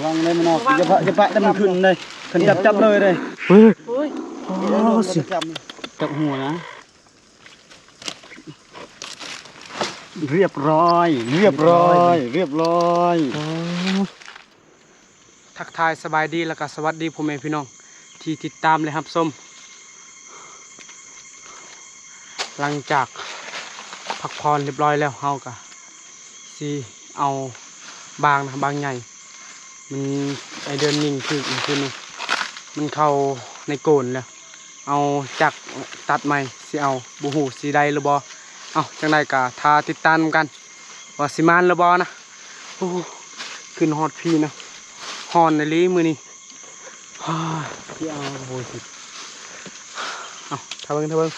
วางเลยมันออกจะปะแต่มันขึ้นเลยขึ้นจับเลยเลยเฮ้ยโอ้สิจับหัวนะเรียบร้อยทักทายสบายดีแล้วก็สวัสดีพ่อแม่พี่น้องที่ติดตามเลยครับส้มหลังจากพักผ่อนเรียบร้อยแล้วเฮากะสิเอาบางนะบางใหญ่มันไอเดินนิ่งคือนี่มันเข้าในโกนแล้วเอาจักตัดใหม่สิเอาบูหูสีใดหรือบ่เอาจังใดกะทาติดตามกันว่าสิมานหรือบ่นะโอ้ขึ้นฮอดพี่นะฮอนในลีมือนี่ที่เอาโอ้ยเอาถ้าเบิ่ง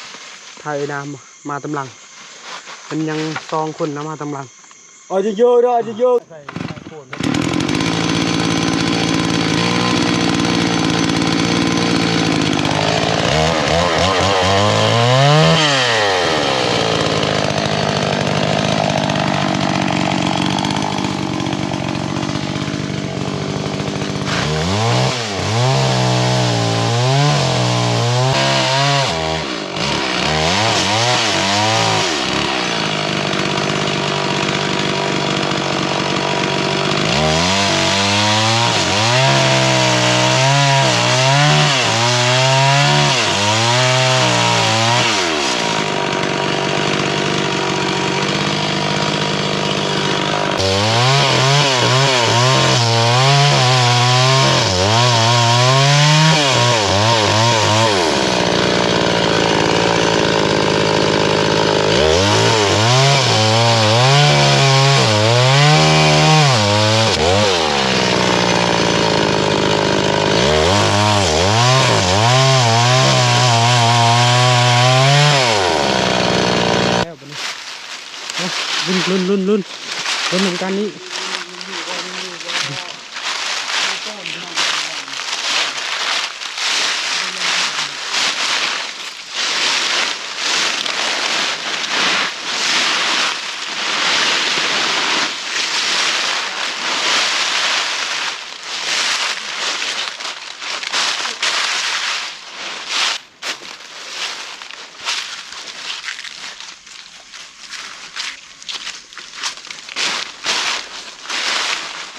ไทยน้ำมาตำลังมันยังซองคนนะมาตำลังอาจจะเยอะด้วยอาจจะเยอะรุ่นเหมือนกันนี้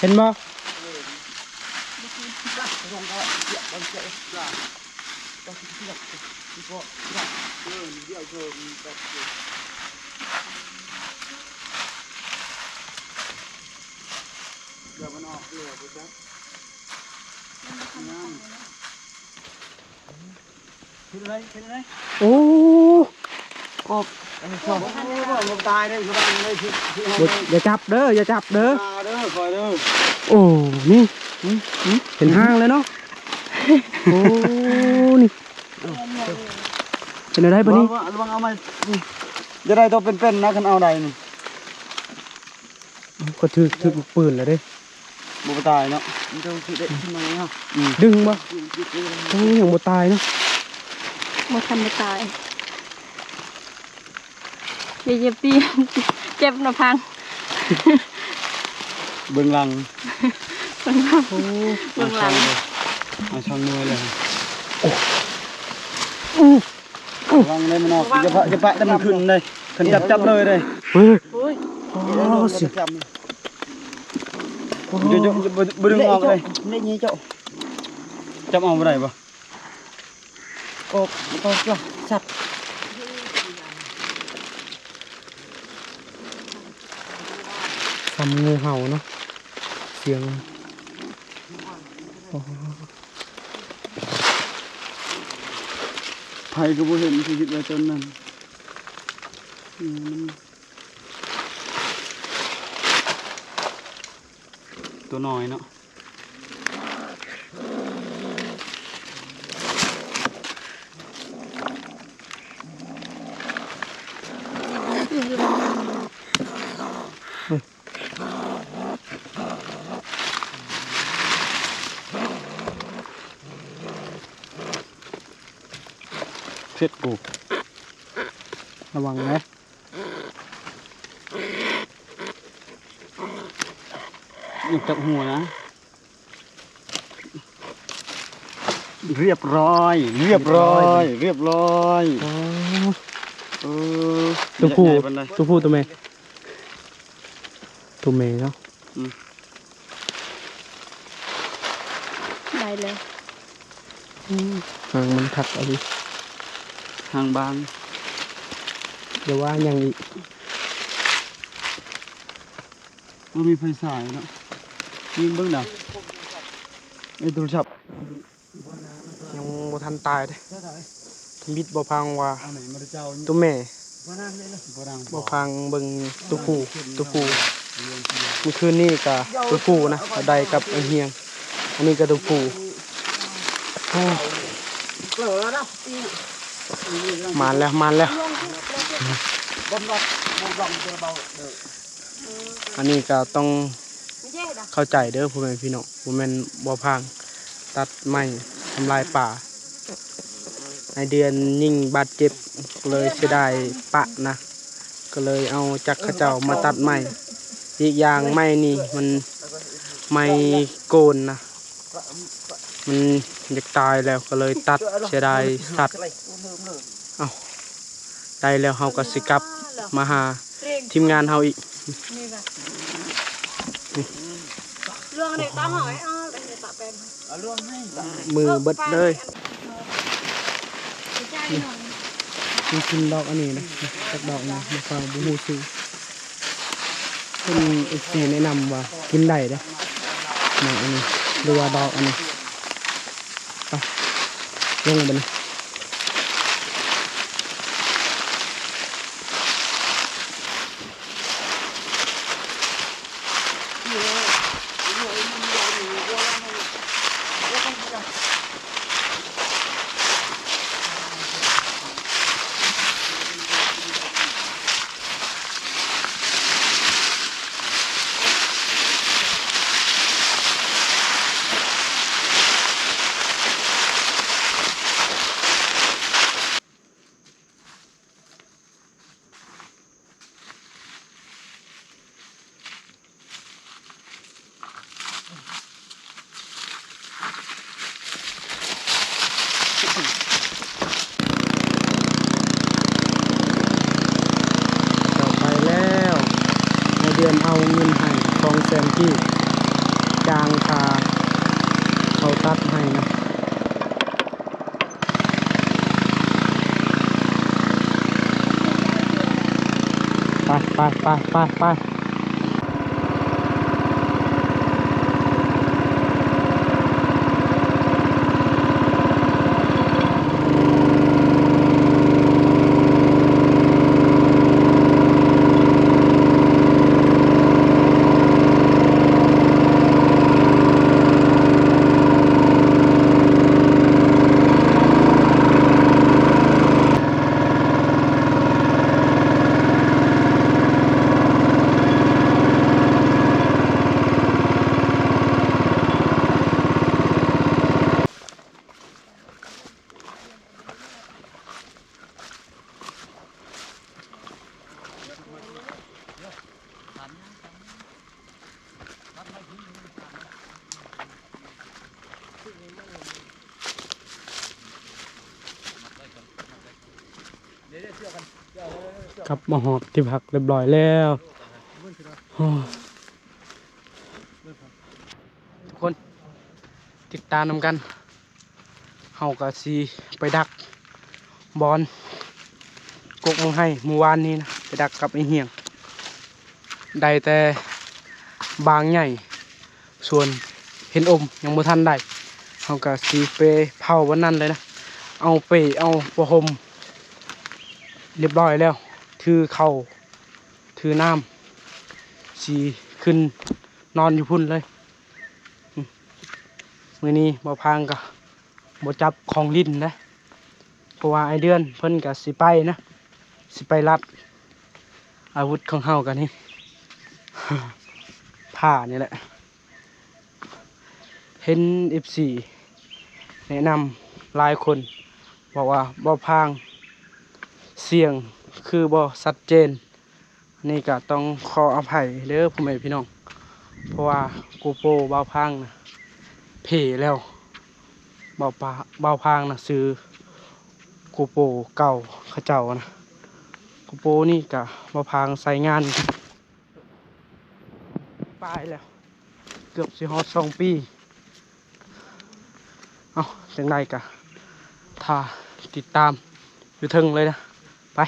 เห็นบ่โอ้กบตายเลยอย่าจับเด้อคอยเด้อโอ้นี่เห็นห้างเลยเนาะโอ้นี่เป็นอะไรปะนี่ระวังเอามาจะได้ตัวเป็นๆนะคันเอาใดนี่ก็ถือปืนเลยเด้บุตายเนาะมันจะคิดได้ที่ไหนเนาะดึงบ่โอ้ยังบุตายเนาะบ่ทันได้ตายเจ็บตีเจ็บหน้าพังเบื้องหลังเบื้องหลังมาช่องมือเลยวางเลยมันออกจะปะแต่มันขึ้นเลยขึ้นจับเลยเลยเฮ้ยโอ้สิจะบึ้งออกเลยนี่ยี่เจ้าจับออกไปไหนบ่โอ้ก็สับทำงูเห่าเนาะเสียงไผ่ก็บ่เห็นชีวิตไว้จนนั้นตัวน้อยเนาะเสร็จกูระวังนะ ยกจากหัวนะเรียบร้อยเรียบร้อยเรียบร้อยเออ ตัวผู้ ใหญ่ปานใด ตัวผู้ตัวแม่ตัวแม่เนาะ ได้เลย หางมันทักเอาดิ ทางบ้าน เดี๋ยวว่ายังอีก มันมีไฟฉายเนาะยิงเบิ่งดาวไอ้โทรศัพท์ ยังบ่ทันตายเด้ทมิดบ่พังว่า เอาไหนมาเจ้า ตัวแม่ บ่นานเลยนะบ่ดัง บ่พังเบิ่งตัวผู้ตัวผู้เมื่อคืนนี้ก็ตัวผู้นะเอาได้กับไอ้เฮียง อันนี้ก็ตัวผู้โอ้มาแล้วมาแล้ว อันนี้ก็ต้องเข้าใจเด้อพ่อแม่พี่น้องบ่แม่นบ่พังตัดไม้ทำลายป่าในเดือนยิ่งบาดเจ็บเลยเสียดายปะนะ ก็เลยเอาจักรเขาเจ้ามาตัดไม้อีกอย่างไม้นี่มันไม้โกนนะมันอยากตายแล้วก็เลยตัดเสียดายสัตว์เอาได้แล้วเฮาก็สิกลับมาหาทีมงานเฮาอีก เรื่องเด็กตามหอยเป็นเด็กตาเป็น มือเบิดเลยมีกินดอกอันนี้นะสักดอกนะมาฟังบูฮูซื้อเป็นเอฟซีแนะนำว่ากินได้เด้อนี่อันนี้ดูว่าดอกอันนี้ไปลงมาเลยต่อไปแล้วในเดือนเอาเงินให้200,000ที่จางคาเขาตัดให้นะไปกลับมาหอบที่พักเรียบร้อยแล้วโอ้ทุกคนติดตามนำกันเฮาก็สิไปดักบอลกกมังให้เมื่อวานนี้นะไปดักกับไอ้เหี่ยงได้แต่บางใหญ่ส่วนเห็นอมยังบ่ทันได้เฮาก็สิไปเผาวันนั้นเลยนะเอาไปเอาประหมเรียบร้อยแล้วถือเข้าถือน้ำสีขึ้นนอนอยู่พุ่นเลยมื้อนี้บ่พางก็บ่จับของลิ้นนะเพราะว่าไอเดือนเพิ่นก็สิไปนะสิไปรับอาวุธของเฮากันนี่ ผ้านี่แหละเห็น F4 แนะนำหลายคนบอกว่าบ่พางเสียงคือบ่ชัดเจนนี่ก็ต้องขออภัยเด้อพ่อแม่พี่น้อง เพราะว่าโกโปรเบาพังนะเพ่แล้วเบาพังนะซื้อโกโปรเก่าเขาเจ้านะโกโปรนี่กะเบาพังใส่งานปลายแล้วเกือบสิฮอด2 ปีเอาจังไดกะถ้าติดตามอยู่ถึงเลยนะไป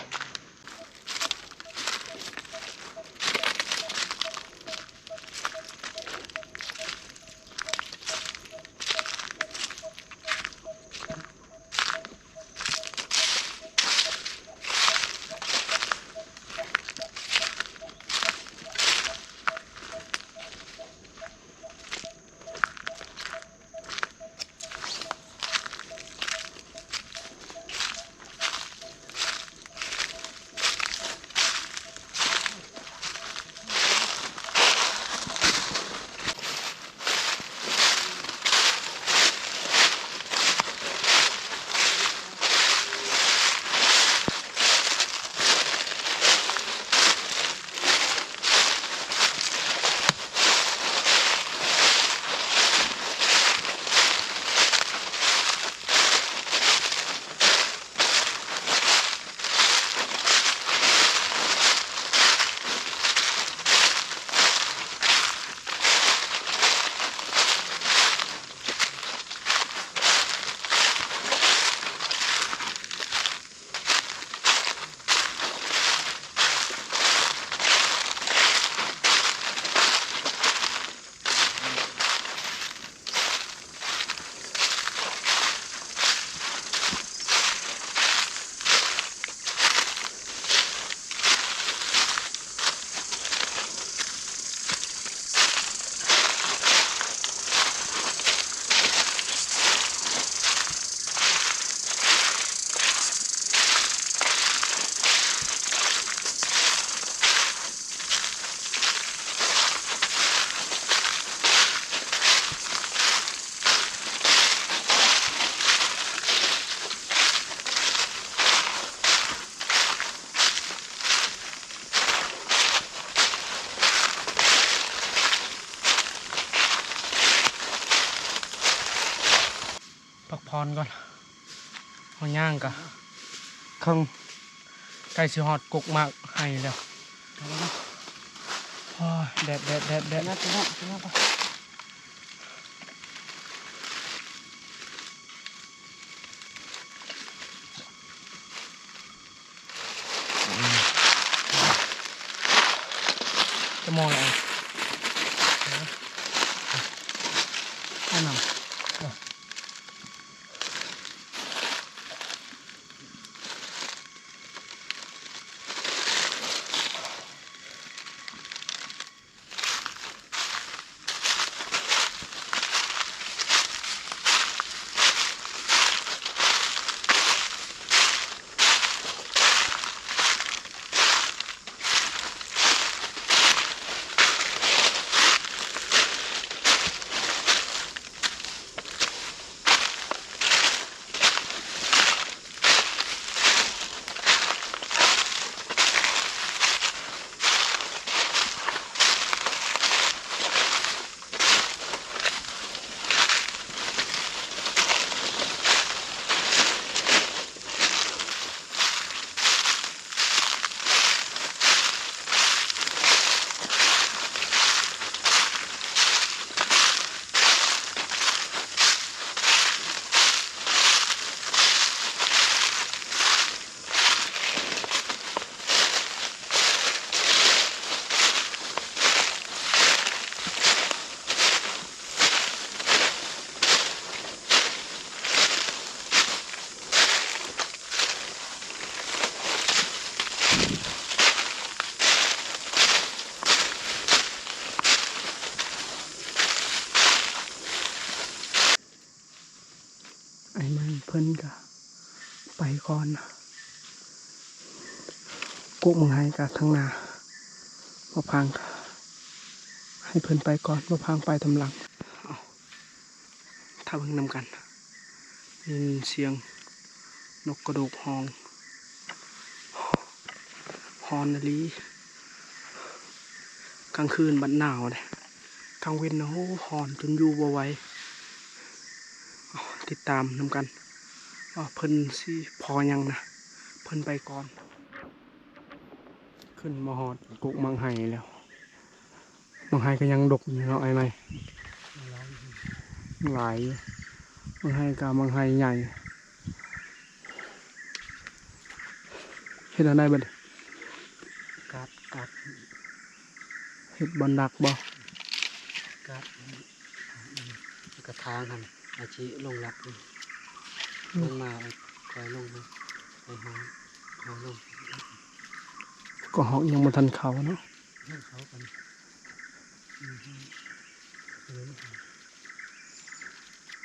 พักผ่อนก่อนเอาย่างกะเครื่องไก่สิฮอดกกมากให้แล้วโอ้ยแดด นะพี่น้องพี่น้องไป จะมองอะไรให้นำไอ้มันเพิ่นกะไปก่อนนะกุ๊กมึงให้กะทั้งนาบ่พังกะให้เพิ่นไปก่อนบ่พังไปทำหลังเอาถ้าเพิ่งนำกันยินเสียงนกกระดูกฮอนนาลีกลางคืนบัดหนาวเลย กลางเว้นนะโหหอนจนอยู่บ่ไหวเอาติดตามนำกันว่าเพิ่นสิพอยังนะเพิ่นไปก่อนขึ้นมาหอดกุกมังไห้แล้วมังไห้ก็ยังดกอยู่เนาะไอ้ไหมหลายอยู่มังไห้กับมังไห้ใหญ่เฮ็ดอะไรบ้าง กัด เฮ็ดบอลดักบ่ กัดกระทางหันอาชีลงหลักลงมาคอยลงไปหาลง ก็หอกยังบ่ทันเข้าเนาะ เล่นเขากัน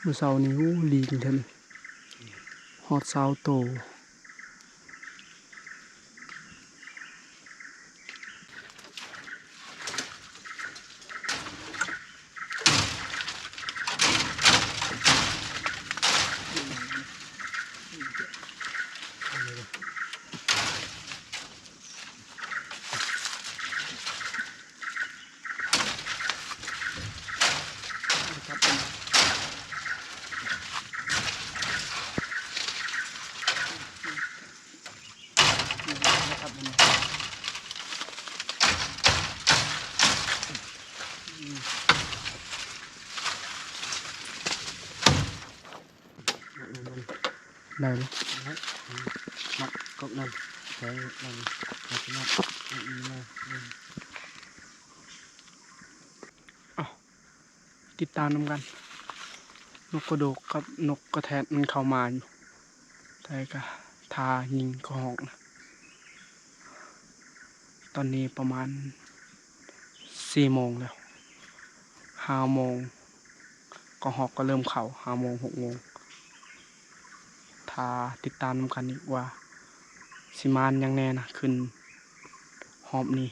มื้อเช้านี้โอ้ลีจริงเท่านี้ฮอด20โตได้เลย มัดกบนั่นใช้นั่นมัดนี่มา ติดตามนำกันนกกระโดกกับนกกระแทนมันเข้ามาอยู่แต่ก็ทายิงกระหอกนะตอนนี้ประมาณ4 โมงแล้ว5 โมงกระหอกก็เริ่มเข้า5 โมง6 โมงทาติดตามนำกันอีกว่าสิมานยังแน่นะขึ้นหอบนี้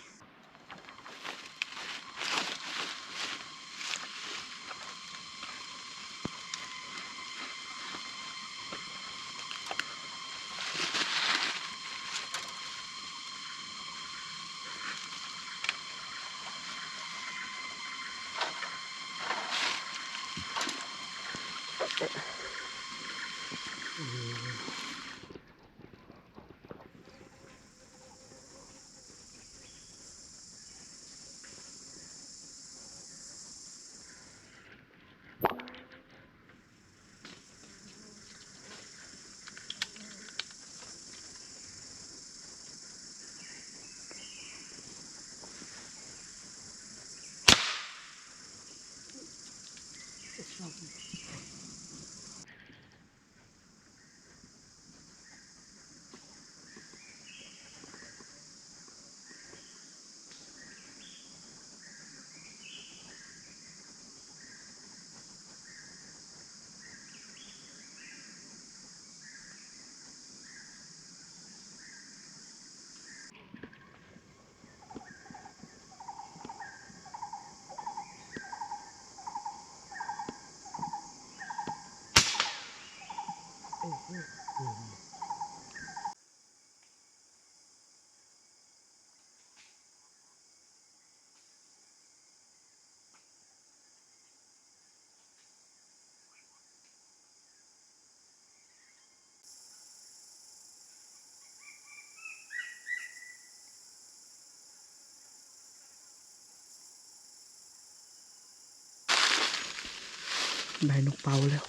ได้นกเป่าแล้ว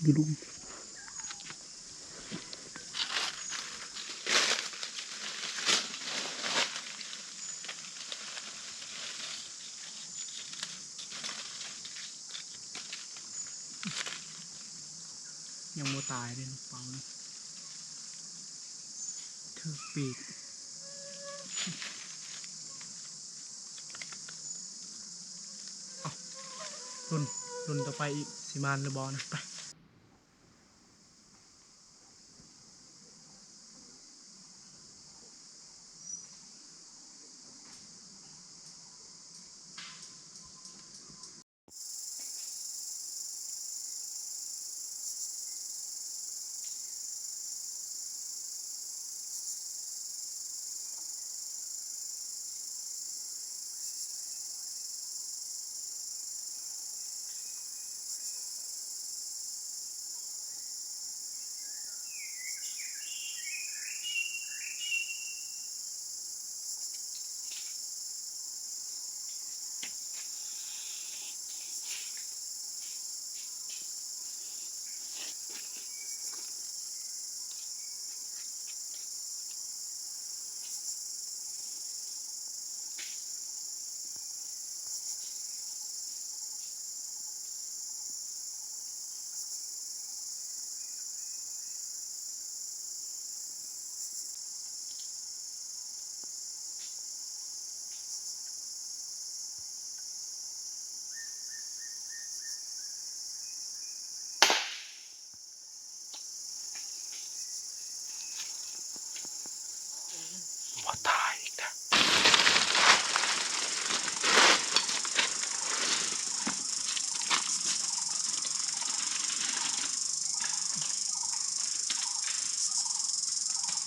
อยู่ลุมยังโมตายเลยนกเป่านี่ถือปีกรุ่นต่อไปอีกสิมานหรือบอนะไป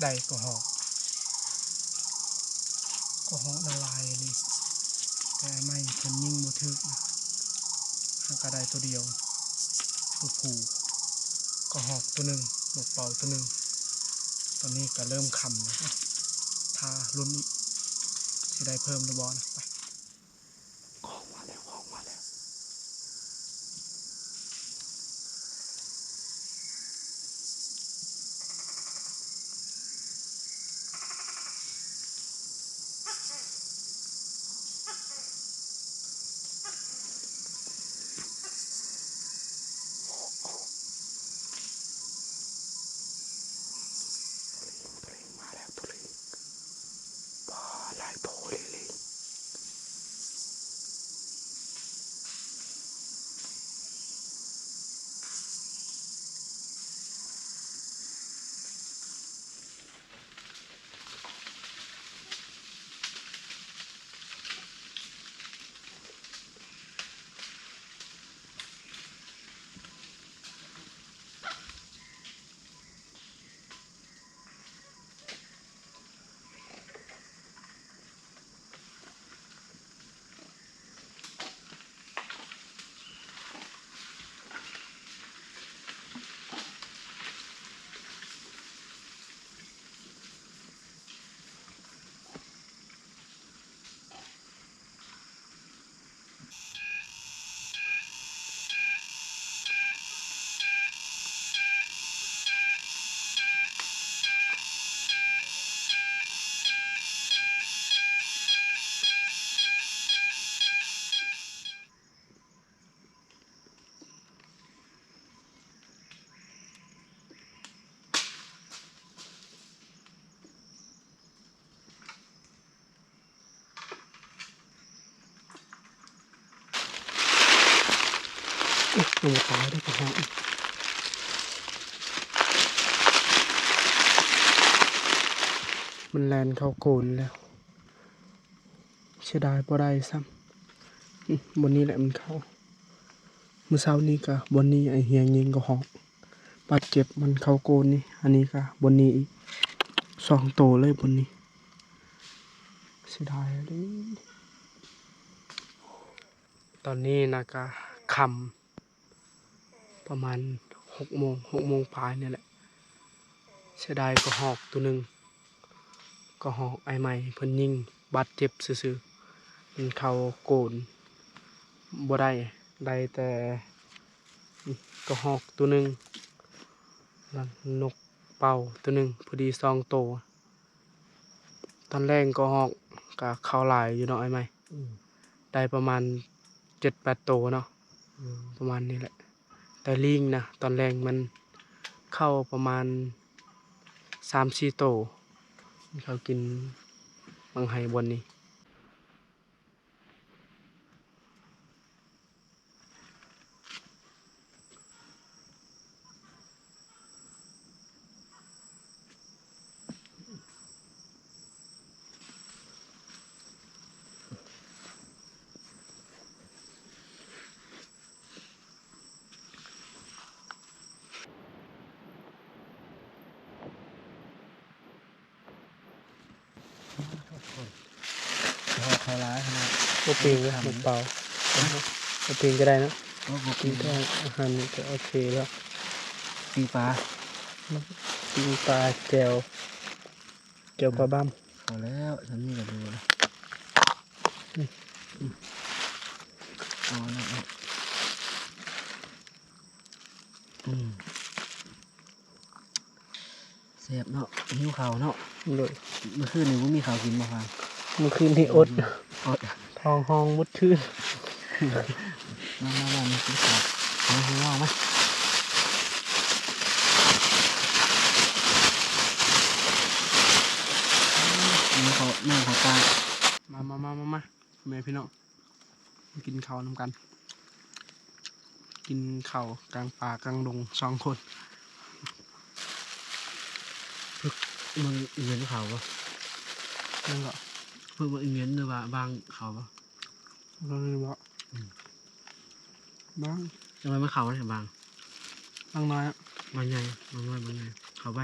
ได้ก็หอกละลายเลยแต่ไม่เพิ่นยิ่งบ่ถึกนะหากระได้ตัวเดียวตัวผู้ก็หอกตัวหนึ่งนกเป่าตัวหนึ่งตอนนี้ก็เริ่มค่ำแล้วถ้ารุ่นอีกสิได้เพิ่มหรือบอนะไปของมาแล้วตัวเล็กปลาลายโพเลย มันตายได้ก็หอมันแลนเข้าโกนแล้วเสียดายบ่ได้ซ้ำบนนี้แหละมันเข้าเมื่อเช้านี้ก็บนนี้ไอเฮียยิงก็หอกบาดเจ็บมันเข้าโกนนี่อันนี้ก็บนนี้อีก2 โตเลยบนนี้เสียดายเลยตอนนี้นะก็ค่ำประมาณ6 โมงปลายเนี่ยแหละเสียดายก็หอกตัวหนึ่งก็หอกไอใหม่เพิ่นยิงบาดเจ็บซื่อๆมันเข้าโกนบ่ได้แต่ก็หอกตัวหนึ่งแล้วนกเป่าตัวหนึ่งพอดี2 โตตอนแรกก็หอกก็เข้าหลายอยู่เนาะไอใหม่ได้ประมาณ7-8 โตเนาะประมาณนี้แหละแต่ลิงนะตอนแรกมันเข้าประมาณ3-4 โตเขากินบางไห้บนนี้เขาร้ายขนาด โอเปงเลยหมูเปล่าโอเปงก็ได้นะกินก็อาหารนี่ก็โอเคแล้ว ปีปลา กินปลาแก้วปลาบ้าม พอแล้วฉันนี่ก็ดูนะเอาละเสียบเนาะหิวข้าวเนาะ เลย เมื่อคืนนี้ผมมีข้าวกินมาฟัง เมื่อคืนที่อดทองห้องมดคืน มามีกินข้าวมาหิวข้าวไหมนี่เขาแม่เขาตามาแม่พี่น้องกินข้าวนำกัน กินข้าวกลางป่ากลางดง2 คน มึงเงินเขาปะ นั่นก็ เพิ่งมาเงินหรือว่าบางเขาปะ เราเลยบอกบ้าง ทำไมไม่เขาเนี่ยบาง น้อย บางไงบางน้อยบางไงเขาไป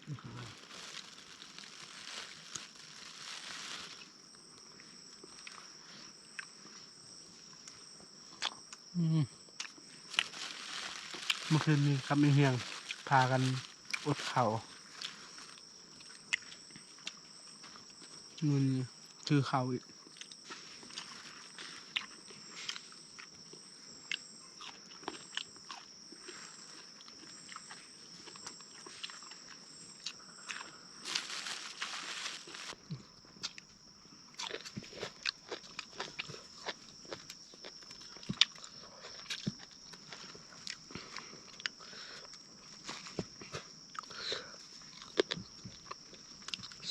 เมื่อคืนนี้กับไอ้เฮียงพากันอดข้าวนู่นนี่ถือข้าวอีก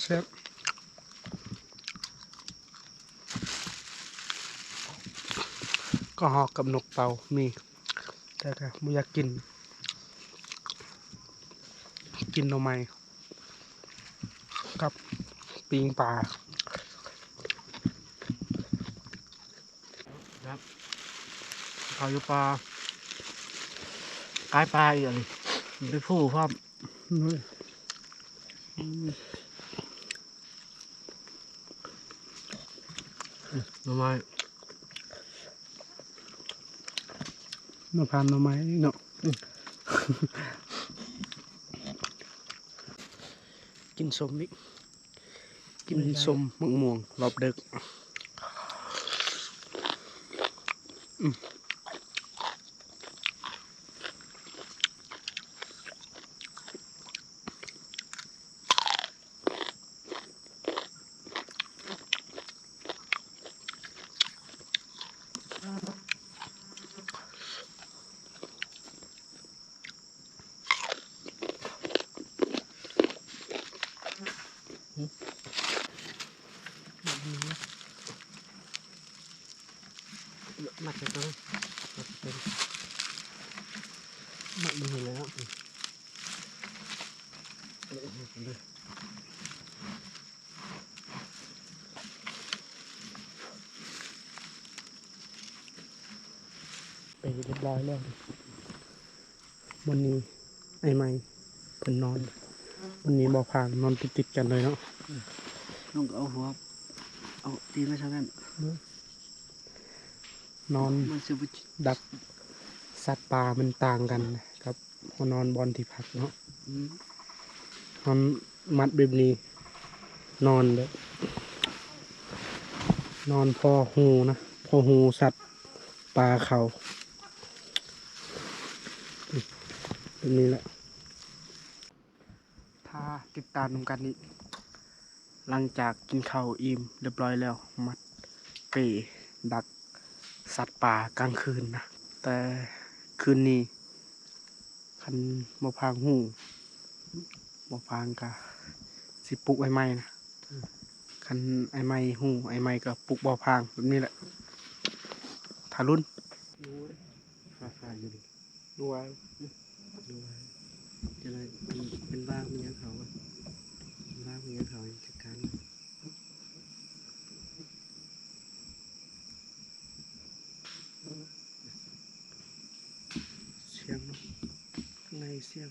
แซ่บก็ฮอกกับนกเป่ามีแต่ก็ไม่อยากกินหน่อไม้กับปิงปลา ครับเขาอยู่ปลากายปลาอีกอะไรไปผู้พร้อมหน่อไม้ หน่อพานหน่อไม้เนาะ กินสมอีกกินสมมะม่วงรอบดึกมาจากตรงนั้นมาดูแล้วไปเรียบร้อยแล้ววันนี้ไอ้ไม้เพิ่นนอนวันนี้บ่พางนอนติดๆกันเลยเนาะ น้องก็เอาหัวเอาตีนมาทางนั้น นอน มันสิบ ดักสัตว์ป่ามันต่างกันนะครับพอนอนบอนที่พักเนาะนอนมัดแบบนี้นอนแบบนอนพอหูนะพอหูสัตว์ป่าเขาแบบนี้แหละถ้าติดตามนำกันนี้หลังจากกินข้าวอิ่มเรียบร้อยแล้ว มัดเปดักสัตว์ป่ากลางคืนนะแต่คืนนี้คันบ่พางหูบ่พางกะสิปลุกไอ้ไม้นะคันไอ้ไม้หูไอ้ไม้ก็ปลุกบ่พางแบบนี้แหละทารุณ ฟ้าอยู่ดิ ดูไว้ ดูไว้จะเลยเป็นบ้ามีอย่างเขาอะบ้ามีอย่างเขาจัดการเสียงเนาะข้างในเสียง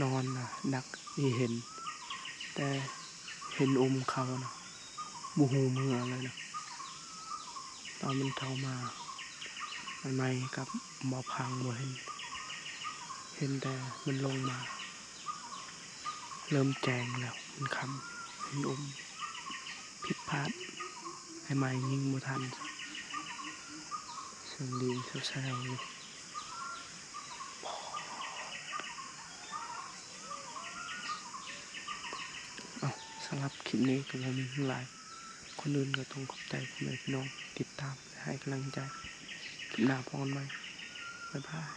นอนนะดักที่เห็น แต่เห็นเขานะบูฮูเมื่อเลยนะตอนมันเข้ามาใหม่ๆกับหมอพังบ่เห็นแต่มันลงมา เริ่มแจงแล้วมันคำเห็นผิดพลาดให้ใหม่ยิงบ่ทันเสียงดีแซวๆอยู่สำหรับคลิปนี้ก็บ่มีหลายคนอื่นก็ต้องขอบใจพ่อแม่พี่น้องติดตามและให้กำลังใจคลิปหน้าพบกันใหม่บ๊ายบาย